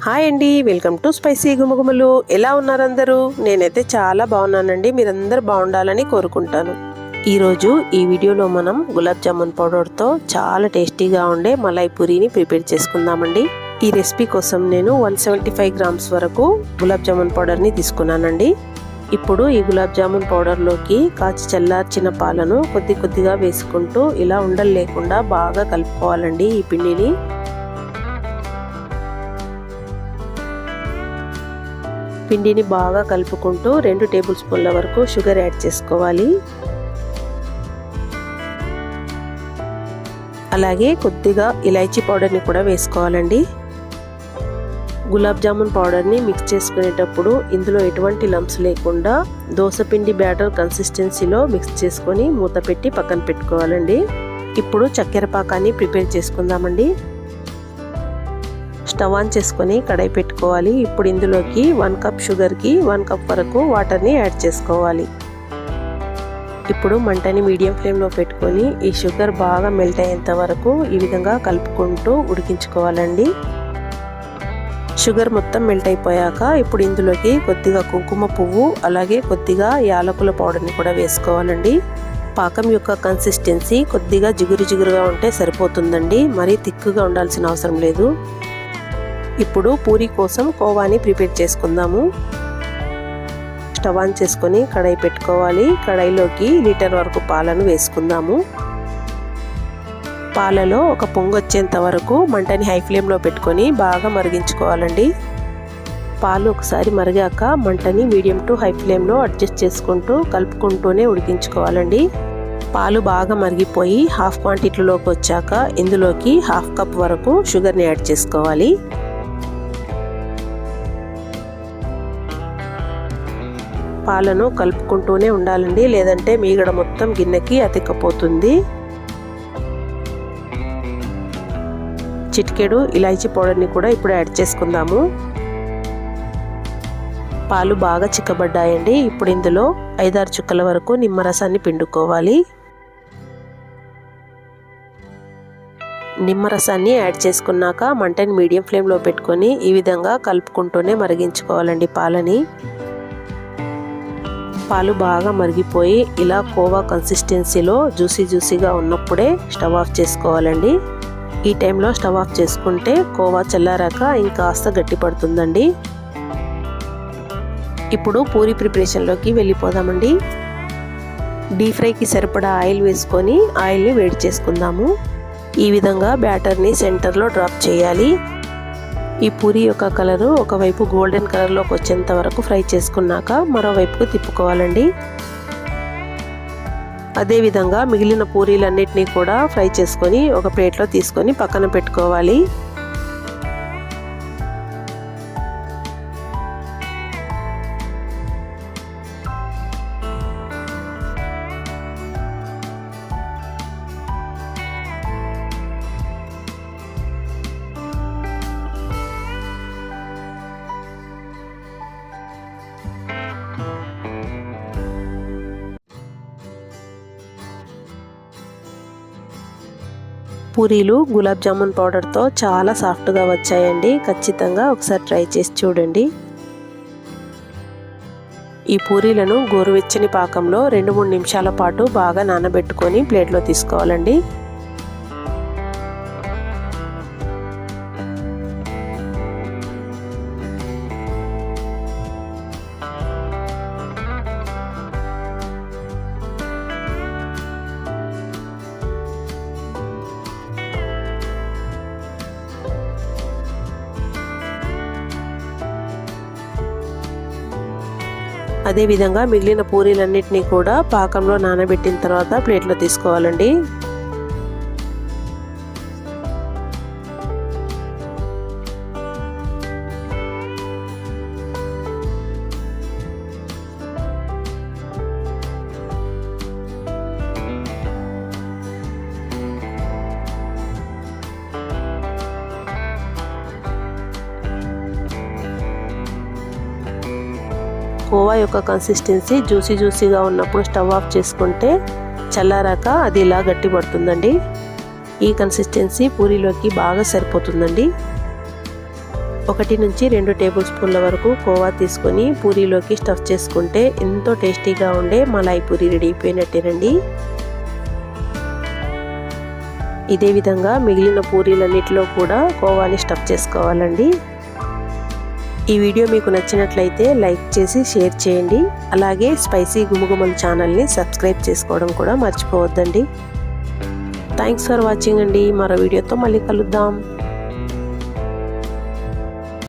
Hi అండి, welcome to spicy గుమగుమలు. ఎలా ఉన్నారు అందరూ? నేనైతే చాలా బాగున్నానండి. మీరందరూ బాగుండాలని కోరుకుంటాను. ఈరోజు ఈ వీడియోలో మనం గులాబ్ జామున్ పౌడర్తో చాలా టేస్టీగా ఉండే మలై పూరీని ప్రిపేర్ చేసుకుందామండి. ఈ రెసిపీ కోసం నేను 175 గ్రామ్స్ వరకు గులాబ్ జామున్ పౌడర్ని తీసుకున్నానండి. ఇప్పుడు ఈ గులాబ్ జామున్ పౌడర్లోకి కాచి చల్లార్చిన పాలను కొద్ది కొద్దిగా వేసుకుంటూ ఇలా ఉండలు లేకుండా బాగా కలుపుకోవాలండి. ఈ పిండిని బాగా కలుపుకుంటూ 2 టేబుల్ స్పూన్ల వరకు షుగర్ యాడ్ చేసుకోవాలి. అలాగే కొద్దిగా ఇలాచీ పౌడర్ని కూడా వేసుకోవాలండి. గులాబ్ జామున్ పౌడర్ని మిక్స్ చేసుకునేటప్పుడు ఇందులో ఎటువంటి లంప్స్ లేకుండా దోసపిండి బ్యాటర్ కన్సిస్టెన్సీలో మిక్స్ చేసుకొని మూత పెట్టి పక్కన పెట్టుకోవాలండి. ఇప్పుడు చక్కెర పాకాన్ని ప్రిపేర్ చేసుకుందామండి. స్టవ్ ఆన్ చేసుకొని కడాయి పెట్టుకోవాలి. ఇప్పుడు ఇందులోకి 1 కప్ షుగర్కి 1 కప్ వరకు వాటర్ని యాడ్ చేసుకోవాలి. ఇప్పుడు మంటని మీడియం ఫ్లేమ్లో పెట్టుకొని ఈ షుగర్ బాగా మెల్ట్ అయ్యేంత వరకు ఈ విధంగా కలుపుకుంటూ ఉడికించుకోవాలండి. షుగర్ మొత్తం మెల్ట్ అయిపోయాక ఇప్పుడు ఇందులోకి కొద్దిగా కుంకుమ పువ్వు అలాగే కొద్దిగా యాలకుల పౌడర్ని కూడా వేసుకోవాలండి. పాకం యొక్క కన్సిస్టెన్సీ కొద్దిగా జిగురుగా ఉంటే సరిపోతుందండి. మరీ థిక్గా ఉండాల్సిన అవసరం లేదు. ఇప్పుడు పూరీ కోసం కోవాని ప్రిపేర్ చేసుకుందాము. స్టవ్ ఆన్ చేసుకొని కడాయి పెట్టుకోవాలి. కడాయిలోకి లీటర్ వరకు పాలను వేసుకుందాము. పాలలో ఒక పొంగు వచ్చేంత వరకు మంటని హై ఫ్లేమ్లో పెట్టుకొని బాగా మరిగించుకోవాలండి. పాలు ఒకసారి మరిగాక మంటని మీడియం టు హై ఫ్లేమ్లో అడ్జస్ట్ చేసుకుంటూ కలుపుకుంటూనే ఉడికించుకోవాలండి. పాలు బాగా మరిగిపోయి హాఫ్ క్వాంటిటీలోకి వచ్చాక ఇందులోకి హాఫ్ కప్ వరకు షుగర్ని యాడ్ చేసుకోవాలి. పాలను కలుపుకుంటూనే ఉండాలండి, లేదంటే మీగడ మొత్తం గిన్నెకి అతిక్కపోతుంది. చిటికెడు ఇలాచీ పౌడర్ని కూడా ఇప్పుడు యాడ్ చేసుకుందాము. పాలు బాగా చిక్కబడ్డాయండి. ఇప్పుడు ఇందులో 5-6 చుక్కల వరకు నిమ్మరసాన్ని పిండుకోవాలి. నిమ్మరసాన్ని యాడ్ చేసుకున్నాక మంటని మీడియం ఫ్లేమ్లో పెట్టుకొని ఈ విధంగా కలుపుకుంటూనే మరిగించుకోవాలండి పాలని. పాలు బాగా మరిగిపోయి ఇలా కోవా కన్సిస్టెన్సీలో జ్యూసీగా ఉన్నప్పుడే స్టవ్ ఆఫ్ చేసుకోవాలండి. ఈ టైంలో స్టవ్ ఆఫ్ చేసుకుంటే కోవా చల్లారాక ఇంకాస్త గట్టి పడుతుందండి. ఇప్పుడు పూరీ ప్రిపరేషన్లోకి వెళ్ళిపోదామండి. డీప్ ఫ్రైకి సరిపడా ఆయిల్ వేసుకొని ఆయిల్ని వేడి చేసుకుందాము. ఈ విధంగా బ్యాటర్ని సెంటర్లో డ్రాప్ చేయాలి. ఈ పూరీ యొక్క కలరు ఒకవైపు గోల్డెన్ కలర్లోకి వచ్చేంత వరకు ఫ్రై చేసుకున్నాక మరోవైపుకు తిప్పుకోవాలండి. అదేవిధంగా మిగిలిన పూరీలన్నిటినీ కూడా ఫ్రై చేసుకొని ఒక ప్లేట్లో తీసుకొని పక్కన పెట్టుకోవాలి. పూరీలు గులాబ్ జామున్ పౌడర్తో చాలా సాఫ్ట్గా వచ్చాయండి. ఖచ్చితంగా ఒకసారి ట్రై చేసి చూడండి. ఈ పూరీలను గోరువెచ్చని పాకంలో 2-3 నిమిషాల పాటు బాగా నానబెట్టుకొని ప్లేట్లో తీసుకోవాలండి. అదేవిధంగా మిగిలిన పూరీలన్నిటినీ కూడా పాకంలో నానబెట్టిన తర్వాత ప్లేట్లో తీసుకోవాలండి. కోవా యొక్క కన్సిస్టెన్సీ జ్యూసీగా ఉన్నప్పుడు స్టవ్ ఆఫ్ చేసుకుంటే చల్లారాక అది ఇలా గట్టి పడుతుందండి. ఈ కన్సిస్టెన్సీ పూరీలోకి బాగా సరిపోతుందండి. 1 నుంచి 2 టేబుల్ స్పూన్ల వరకు కోవా తీసుకొని పూరీలోకి స్టఫ్ చేసుకుంటే ఎంతో టేస్టీగా ఉండే మలాయి పూరీ రెడీ అయిపోయినట్టేనండి. ఇదే విధంగా మిగిలిన పూరీలన్నిటిలో కూడా కోవాని స్టఫ్ చేసుకోవాలండి. ఈ వీడియో మీకు నచ్చినట్లయితే లైక్ చేసి షేర్ చేయండి. అలాగే స్పైసీ గుమగుమల ఛానల్ని సబ్స్క్రైబ్ చేసుకోవడం కూడా మర్చిపోవద్దండి. థ్యాంక్స్ ఫర్ వాచింగ్ అండి. మరో వీడియోతో మళ్ళీ కలుద్దాం.